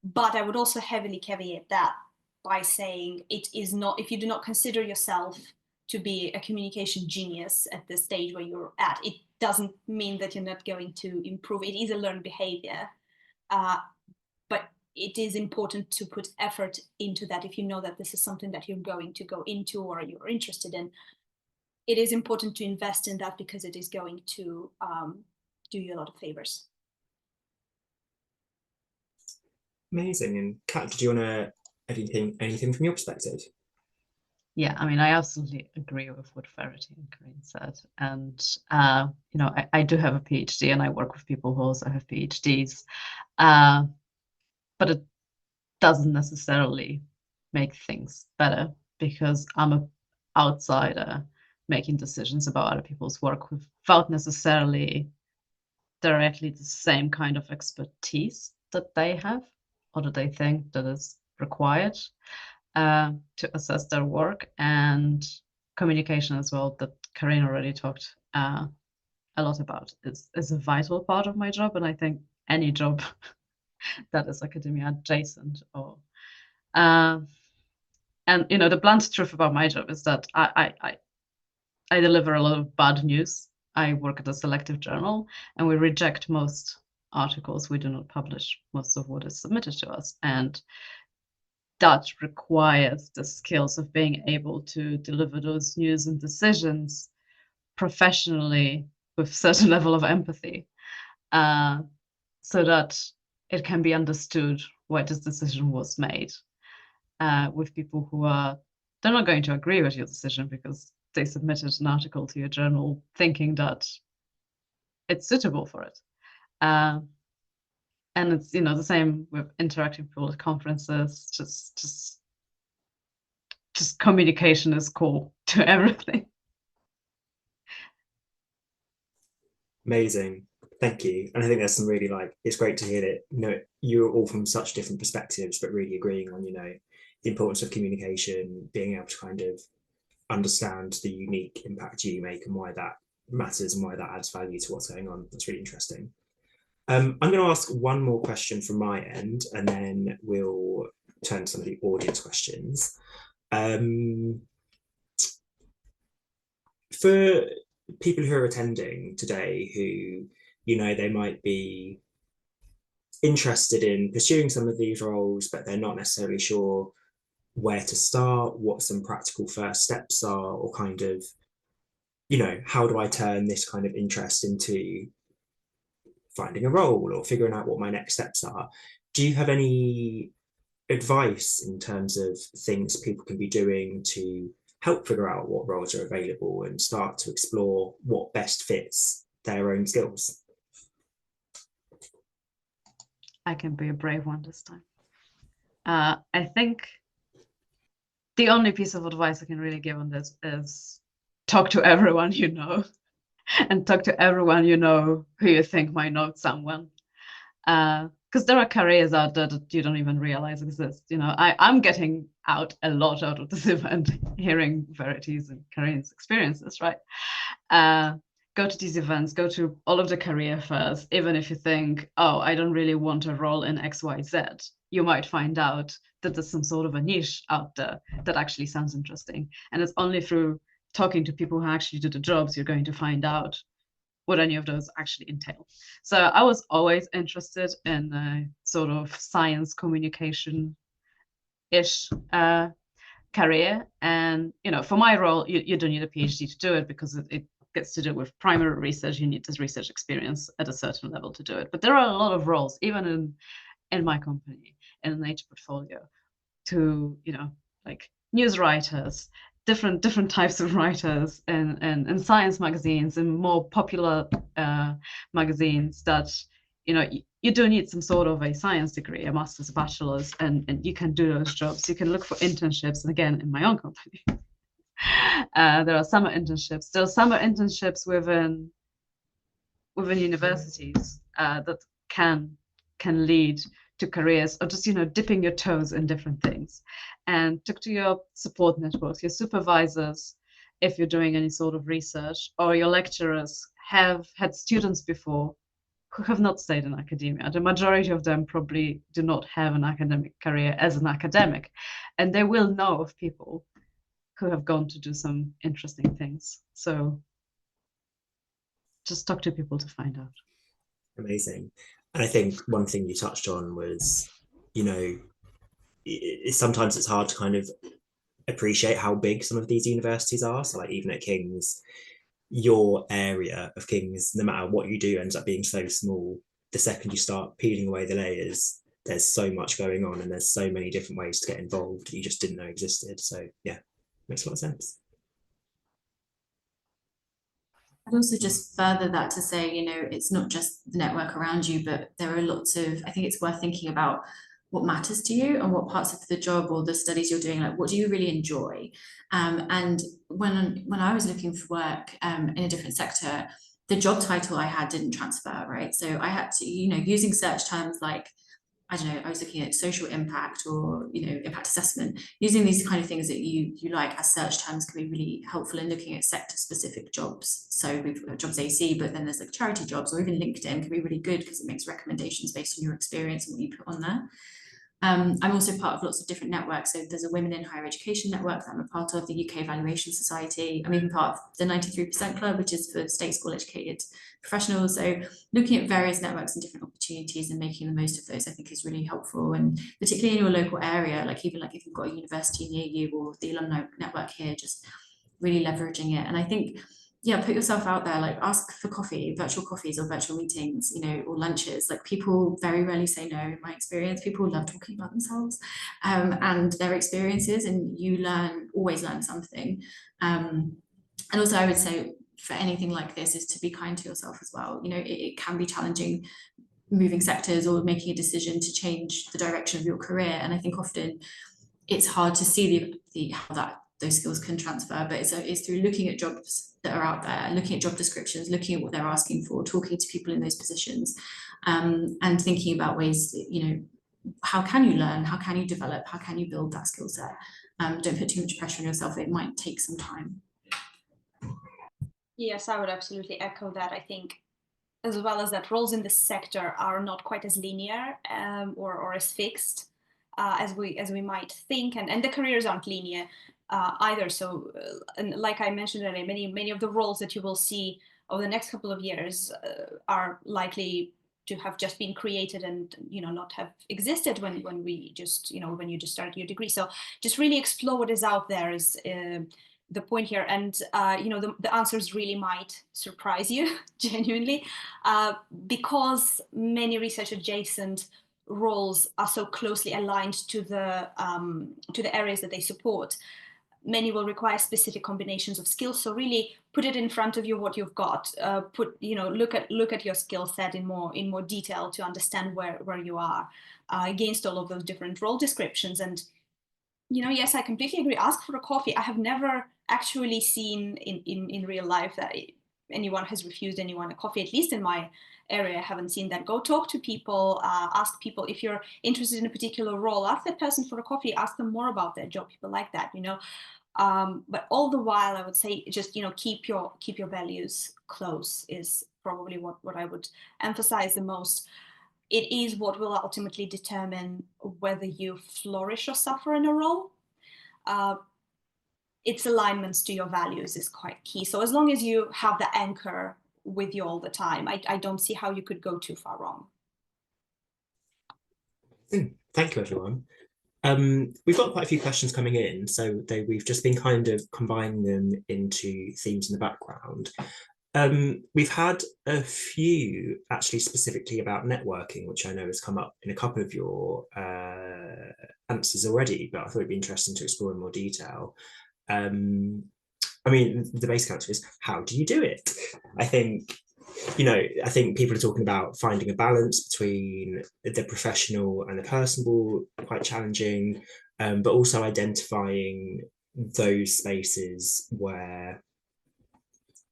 But I would also heavily caveat that by saying it is not, if you do not consider yourself to be a communication genius at the stage where you're at, it doesn't mean that you're not going to improve. It is a learned behavior, but it is important to put effort into that. If you know that this is something that you're going to go into or you're interested in, it is important to invest in that because it is going to do you a lot of favors. Amazing. And Kat, did you want to add anything from your perspective? Yeah, I mean, I absolutely agree with what Verity and Corinne said. And, I do have a PhD and I work with people who also have PhDs, but it doesn't necessarily make things better because I'm an outsider making decisions about other people's work without necessarily directly the same kind of expertise that they have or that they think that is required to assess their work, and communication as well that Corinne already talked a lot about is a vital part of my job, and I think any job that is academia adjacent or and the blunt truth about my job is that I deliver a lot of bad news. I work at a selective journal and we reject most articles. We do not publish most of what is submitted to us, and that requires the skills of being able to deliver those news and decisions professionally with a certain level of empathy, so that it can be understood why this decision was made, with people who they're not going to agree with your decision because they submitted an article to your journal thinking that it's suitable for it. And it's the same with interacting people at conferences. Just communication is core to everything. Amazing, thank you. And I think there's some really it's great to hear that you're all from such different perspectives, but really agreeing on the importance of communication, being able to kind of understand the unique impact you make and why that matters and why that adds value to what's going on. That's really interesting. I'm going to ask one more question from my end, and then we'll turn to some of the audience questions. For people who are attending today who, they might be interested in pursuing some of these roles, but they're not necessarily sure where to start, what some practical first steps are, or kind of, how do I turn this kind of interest into finding a role or figuring out what my next steps are? Do you have any advice in terms of things people can be doing to help figure out what roles are available and start to explore what best fits their own skills? I can be a brave one this time. I think the only piece of advice I can really give on this is talk to everyone you know. and talk to everyone you know who you think might know someone. Because there are careers out there that you don't even realize exist. You know, I'm getting a lot out of this event, hearing Verity's and Karin's experiences, right? Go to these events, go to all of the career fairs, even if you think, oh, I don't really want a role in XYZ, you might find out that there's some sort of a niche out there that actually sounds interesting. And it's only through talking to people who actually do the jobs you're going to find out what any of those actually entail. So I was always interested in sort of science communication-ish career. And, you know, for my role, you don't need a PhD to do it, because it gets to do with primary research. You need this research experience at a certain level to do it. But there are a lot of roles, even in my company, in the Nature portfolio, to, you know, like news writers, different types of writers in science magazines and more popular magazines that, you know, you do need some sort of a science degree, a master's, a bachelor's, and you can do those jobs. You can look for internships. And again, in my own company, there are summer internships. There are summer internships within universities that can lead to careers, or just, you know, dipping your toes in different things. And talk to your support networks, your supervisors, if you're doing any sort of research, or your lecturers have had students before who have not stayed in academia. The majority of them probably do not have an academic career as an academic, and they will know of people who have gone to do some interesting things. So just talk to people to find out. Amazing. And I think one thing you touched on was, you know, sometimes it's hard to kind of appreciate how big some of these universities are. So like even at King's, your area of King's, no matter what you do, ends up being so small. The second you start peeling away the layers, there's so much going on, and there's so many different ways to get involved that you just didn't know existed. So yeah, makes a lot of sense. I'd also just further that to say, you know, it's not just the network around you, but there are lots of, I think it's worth thinking about what matters to you and what parts of the job or the studies you're doing, like what do you really enjoy? And when I was looking for work in a different sector, the job title I had didn't transfer, right? So I had to, you know, using search terms like, I don't know, I was looking at social impact or, you know, impact assessment, using these kind of things that you like as search terms can be really helpful in looking at sector specific jobs. So we've got jobs AC, but then there's like charity jobs, or even LinkedIn can be really good because it makes recommendations based on your experience and what you put on there. I'm also part of lots of different networks. So there's a Women in Higher Education network that I'm a part of, the UK Evaluation Society. I'm even part of the 93% Club, which is for state school educated professionals. So looking at various networks and different opportunities and making the most of those, I think is really helpful. And particularly in your local area, like even like if you've got a university near you or the alumni network here, just really leveraging it. And I think, yeah, put yourself out there, like ask for coffee, virtual coffees or virtual meetings, you know, or lunches. Like people very rarely say no in my experience. People love talking about themselves and their experiences, and you always learn something. And also I would say for anything like this is to be kind to yourself as well. You know, it can be challenging moving sectors or making a decision to change the direction of your career. And I think often it's hard to see how those skills can transfer, but it's through looking at jobs that are out there, looking at job descriptions, looking at what they're asking for, talking to people in those positions, and thinking about ways, you know, how can you learn, how can you develop, how can you build that skill set? Don't put too much pressure on yourself. It might take some time. Yes, I would absolutely echo that. I think as well as that roles in the sector are not quite as linear or as fixed as we might think, and the careers aren't linear either. So, and like I mentioned earlier, many of the roles that you will see over the next couple of years are likely to have just been created and, you know, not have existed when we just, you know, when you just started your degree. So just really explore what is out there is the point here. And, you know, the answers really might surprise you genuinely because many research adjacent roles are so closely aligned to the areas that they support. Many will require specific combinations of skills. So really put it in front of you what you've got. Look at your skill set in more detail to understand where you are against all of those different role descriptions. And, you know, yes, I completely agree. Ask for a coffee. I have never actually seen in real life that anyone has refused anyone a coffee, at least in my area. I haven't seen that. Go talk to people, ask people if you're interested in a particular role, ask that person for a coffee, ask them more about their job, people like that, you know. But all the while, I would say just, you know, keep your values close is probably what I would emphasize the most. It is what will ultimately determine whether you flourish or suffer in a role. Its alignments to your values is quite key. So as long as you have the anchor with you all the time, I don't see how you could go too far wrong. Thank you, everyone. We've got quite a few questions coming in, so we've just been kind of combining them into themes in the background. We've had a few actually specifically about networking, which I know has come up in a couple of your answers already, but I thought it'd be interesting to explore in more detail. I mean, the basic answer is, how do you do it? I think, you know, I think people are talking about finding a balance between the professional and the personal, quite challenging, but also identifying those spaces where,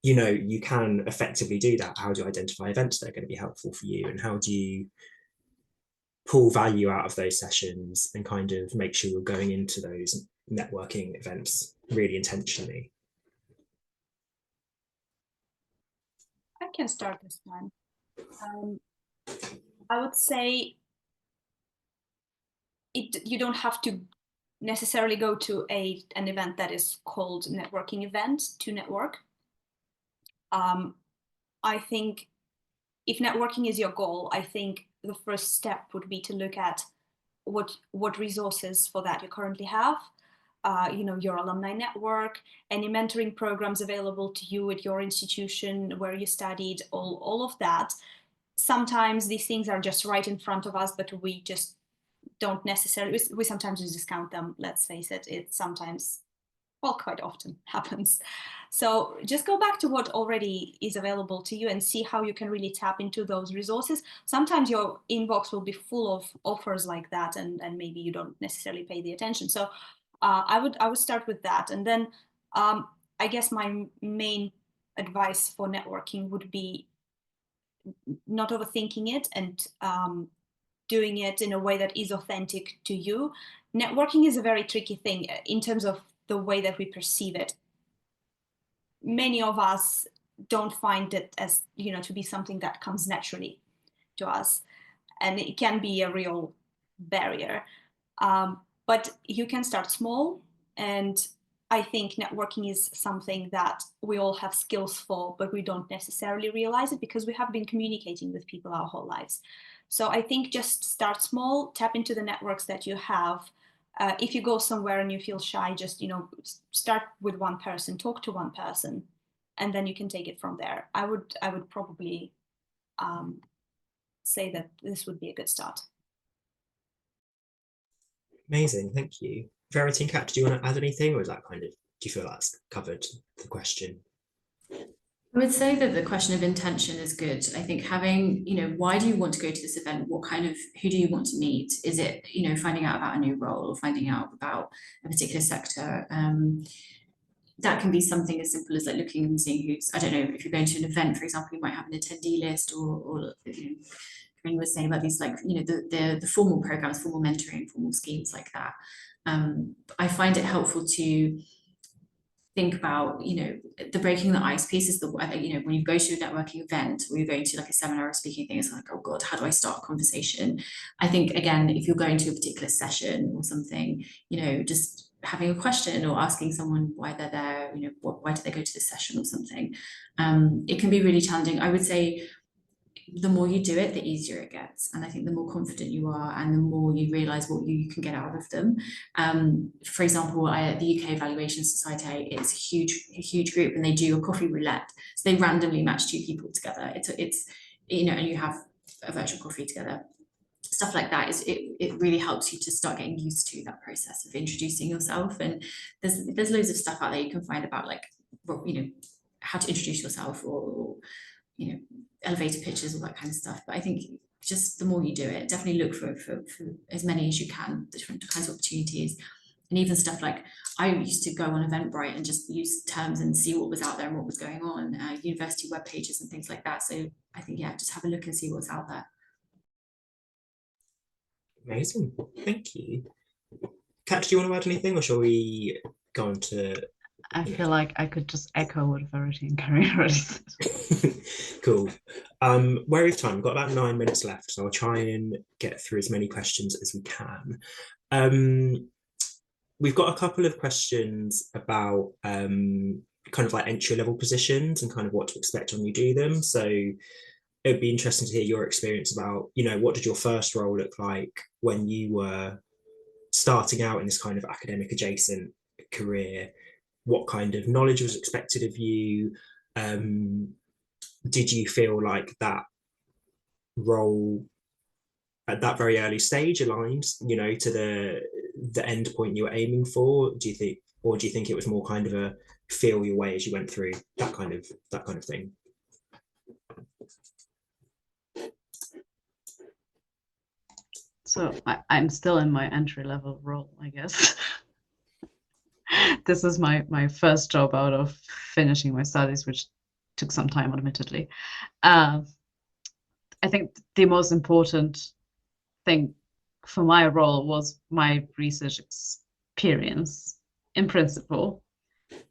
you know, you can effectively do that. How do you identify events that are going to be helpful for you, and how do you pull value out of those sessions and kind of make sure you're going into those networking events really intentionally? I can start this time. I would say you don't have to necessarily go to an event that is called networking event to network. I think if networking is your goal, I think the first step would be to look at what resources for that you currently have. You know, your alumni network, any mentoring programs available to you at your institution where you studied, all of that. Sometimes these things are just right in front of us, but we just don't necessarily, we sometimes just discount them, let's face it. It sometimes, well, quite often happens. So just go back to what already is available to you and see how you can really tap into those resources. Sometimes your inbox will be full of offers like that, and maybe you don't necessarily pay the attention. So I would start with that. And then I guess my main advice for networking would be not overthinking it and doing it in a way that is authentic to you. Networking is a very tricky thing in terms of the way that we perceive it. Many of us don't find it as, you know, to be something that comes naturally to us, and it can be a real barrier. But you can start small, and I think networking is something that we all have skills for, but we don't necessarily realize it because we have been communicating with people our whole lives. So I think just start small, tap into the networks that you have. If you go somewhere and you feel shy, just, you know, start with one person, talk to one person, and then you can take it from there. I would probably say that this would be a good start. Amazing, thank you. Verity and Kat, do you want to add anything, or is that kind of, do you feel that's covered the question? I would say that the question of intention is good. I think having, you know, why do you want to go to this event? What kind of, who do you want to meet? Is it, you know, finding out about a new role or finding out about a particular sector? That can be something as simple as like looking and seeing who's, I don't know, if you're going to an event, for example, you might have an attendee list, or you know, Corinne was saying about these, like, you know, the formal programs, formal mentoring, formal schemes like that. I find it helpful to think about, you know, the breaking the ice piece is the, you know, when you go to a networking event or you're going to like a seminar or speaking thing, it's like, oh God, how do I start a conversation? I think, again, if you're going to a particular session or something, you know, just having a question or asking someone why they're there, you know, why did they go to this session or something, it can be really challenging. I would say the more you do it, the easier it gets. And I think the more confident you are and the more you realise what you can get out of them. For example, the UK Evaluation Society, it's a huge group, and they do a coffee roulette. So they randomly match two people together. It's you know, and you have a virtual coffee together. Stuff like that it really helps you to start getting used to that process of introducing yourself. And there's loads of stuff out there you can find about, like, you know, how to introduce yourself, or you know, elevator pitches, all that kind of stuff. But I think just the more you do it, definitely look for as many as you can, different kinds of opportunities. And even stuff like, I used to go on Eventbrite and just use terms and see what was out there and what was going on, university web pages and things like that. So I think, yeah, just have a look and see what's out there. Amazing, thank you. Kat, do you want to add anything, or shall we go on to... I feel like I could just echo what Verity and Carrie already said. Cool. Where we have time, we've got about 9 minutes left, so I'll try and get through as many questions as we can. We've got a couple of questions about kind of like entry-level positions and kind of what to expect when you do them. So it'd be interesting to hear your experience about, you know, what did your first role look like when you were starting out in this kind of academic adjacent career? What kind of knowledge was expected of you? Did you feel like that role at that very early stage aligned, you know, to the end point you were aiming for? Do you think it was more kind of a feel your way as you went through, that kind of thing? So I'm still in my entry-level role, I guess. This is my first job out of finishing my studies, which took some time, admittedly. I think the most important thing for my role was my research experience in principle,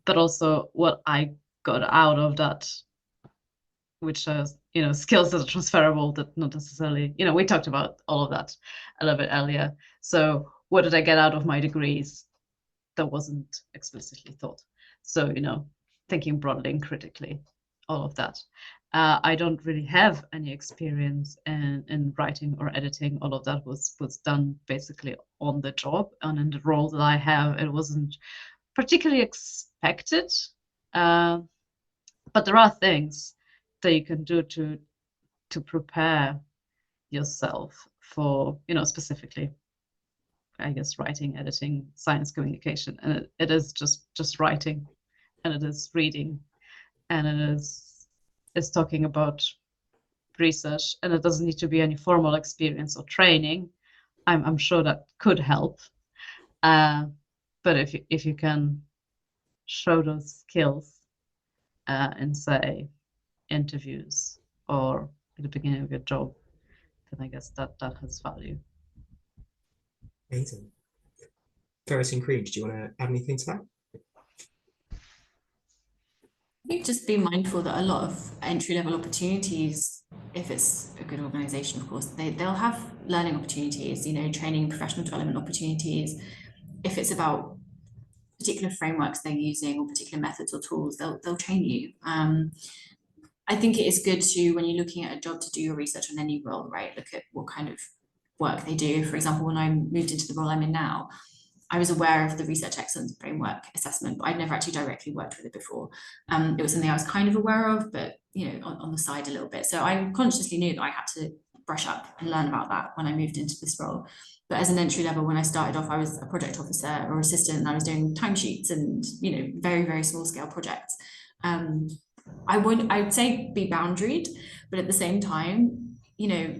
but also what I got out of that, which is, you know, skills that are transferable, that not necessarily, you know, we talked about all of that a little bit earlier. So what did I get out of my degrees that wasn't explicitly thought? So, you know, thinking broadly and critically, all of that. I don't really have any experience in writing or editing. All of that was done basically on the job, and in the role that I have, it wasn't particularly expected. But there are things that you can do to prepare yourself for, you know, specifically, I guess, writing, editing, science communication. And it is just writing, and it is reading, and it's talking about research, and it doesn't need to be any formal experience or training. I'm sure that could help. But if you can show those skills in, say, interviews or at the beginning of your job, then I guess that has value. Amazing. Verity and Cream, do you want to add anything to that? I think just be mindful that a lot of entry-level opportunities, if it's a good organization, of course, they'll have learning opportunities, you know, training, professional development opportunities. If it's about particular frameworks they're using or particular methods or tools, they'll train you. I think it is good to, when you're looking at a job, to do your research on any role, right? Look at what kind of work they do. For example, when I moved into the role I'm in now, I was aware of the research excellence framework assessment, but I'd never actually directly worked with it before. It was something I was kind of aware of, but, you know, on the side a little bit. So I consciously knew that I had to brush up and learn about that when I moved into this role. But as an entry level, when I started off, I was a project officer or assistant, and I was doing timesheets and, you know, very, very small scale projects. I would say be boundaried, but at the same time, you know,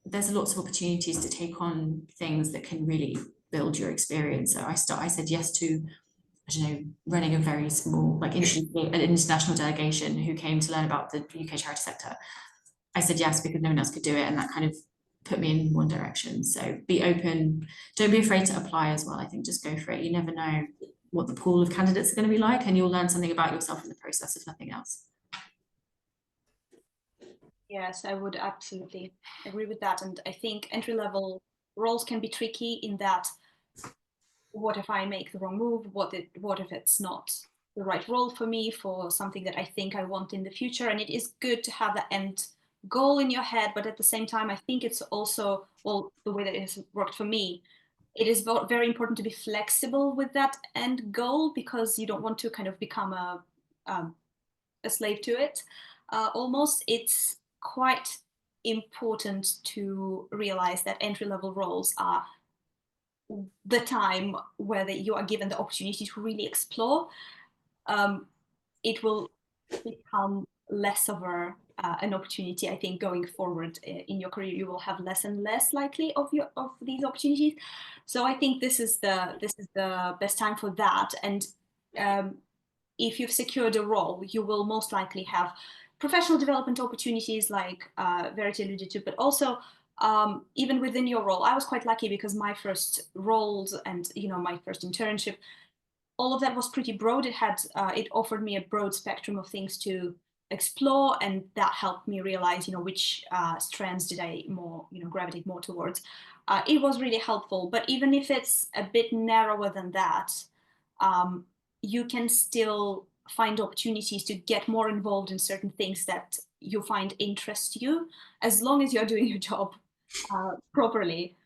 there's lots of opportunities to take on things that can really build your experience. So I said yes to, I don't know, running a very small, like, an international delegation who came to learn about the UK charity sector. I said yes because no one else could do it, and that kind of put me in one direction. So be open, don't be afraid to apply as well. I think just go for it. You never know what the pool of candidates are going to be like, and you'll learn something about yourself in the process, if nothing else. Yes, I would absolutely agree with that. And I think entry-level roles can be tricky in that, what if I make the wrong move? What if it's not the right role for me, for something that I think I want in the future? And it is good to have that end goal in your head, but at the same time, I think it's also, well, the way that it has worked for me, it is very important to be flexible with that end goal, because you don't want to kind of become a slave to it. Almost, it's quite important to realize that entry-level roles are the time where you are given the opportunity to really explore. It will become less of a an opportunity, I think going forward in your career, you will have less and less likely of these opportunities. So I think this is the best time for that. And if you've secured a role, you will most likely have professional development opportunities, like Verity alluded to, but also even within your role. I was quite lucky because my first roles and my first internship, all of that was pretty broad. It offered me a broad spectrum of things to explore, and that helped me realize which strands did I gravitate more towards. It was really helpful. But even if it's a bit narrower than that, you can still find opportunities to get more involved in certain things that you find interest you, as long as you're doing your job properly.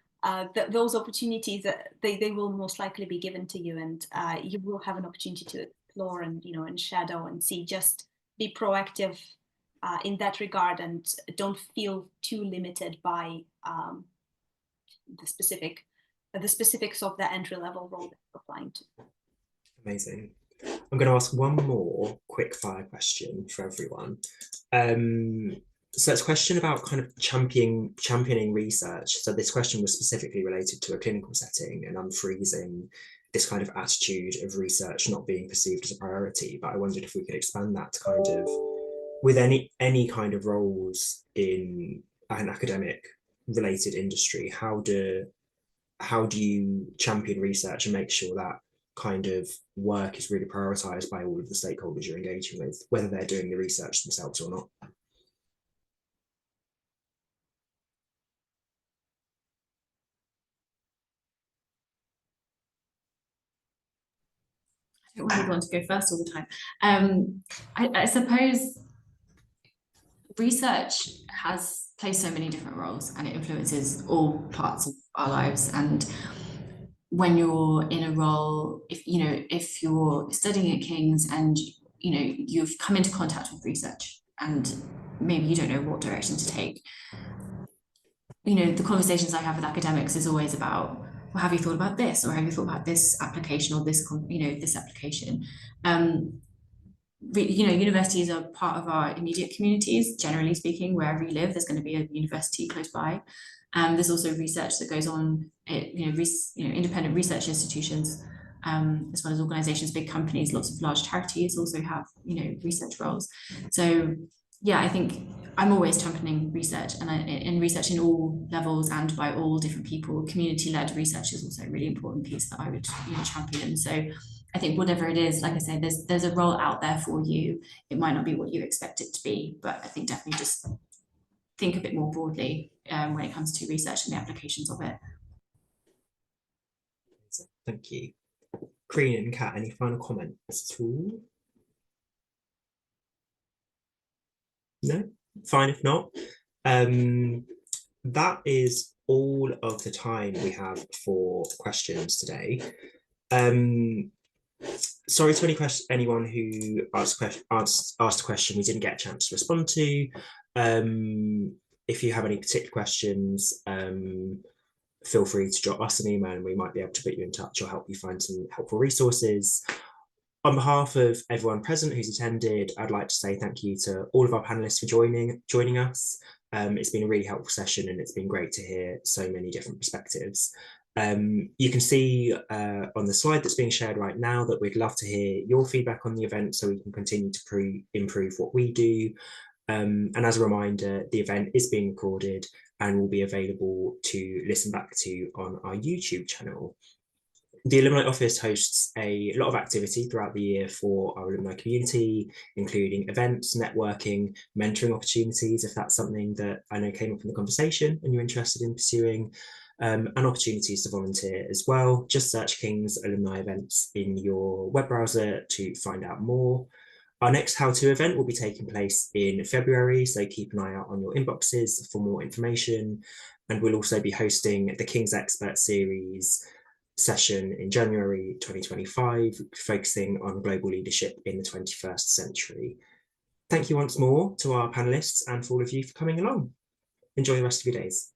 Those opportunities, they will most likely be given to you, and you will have an opportunity to explore and and shadow and see. Just be proactive in that regard, and don't feel too limited by the specifics of the entry-level role that you're applying to. Amazing. I'm going to ask one more quick fire question for everyone. So it's a question about kind of championing research. So this question was specifically related to a clinical setting and unfreezing this kind of attitude of research not being perceived as a priority. But I wondered if we could expand that to kind of, with any kind of roles in an academic related industry, how do you champion research and make sure that kind of work is really prioritized by all of the stakeholders you're engaging with, whether they're doing the research themselves or not? I don't really want to go first all the time. I suppose research plays so many different roles, and it influences all parts of our lives. And when you're in a role, if you're studying at King's and you've come into contact with research and maybe you don't know what direction to take, the conversations I have with academics is always about, well, have you thought about this, or have you thought about this application, or this this application? Universities are part of our immediate communities. Generally speaking, wherever you live, there's going to be a university close by. There's also research that goes on at independent research institutions, as well as organizations, big companies. Lots of large charities also have research roles. So yeah, I think I'm always championing research, and research in all levels and by all different people. Community-led research is also a really important piece that I would champion. So I think whatever it is, like I say, there's a role out there for you. It might not be what you expect it to be, but I think definitely just think a bit more broadly when it comes to research and the applications of it. Thank you. Karina and Kat, any final comments at all? No? Fine if not. That is all of the time we have for questions today. Sorry to anyone who asked a question we didn't get a chance to respond to. If you have any particular questions, feel free to drop us an email and we might be able to put you in touch or help you find some helpful resources. On behalf of everyone present who's attended, I'd like to say thank you to all of our panelists for joining us. It's been a really helpful session, and it's been great to hear so many different perspectives. You can see on the slide that's being shared right now that we'd love to hear your feedback on the event so we can continue to improve what we do. And as a reminder, the event is being recorded and will be available to listen back to on our YouTube channel. The Alumni Office hosts a lot of activity throughout the year for our alumni community, including events, networking, mentoring opportunities, if that's something that I know came up in the conversation and you're interested in pursuing, and opportunities to volunteer as well. Just search King's Alumni Events in your web browser to find out more. Our next how-to event will be taking place in February, so keep an eye out on your inboxes for more information. And we'll also be hosting the King's Expert Series session in January 2025, focusing on global leadership in the 21st century. Thank you once more to our panelists and for all of you for coming along. Enjoy the rest of your days.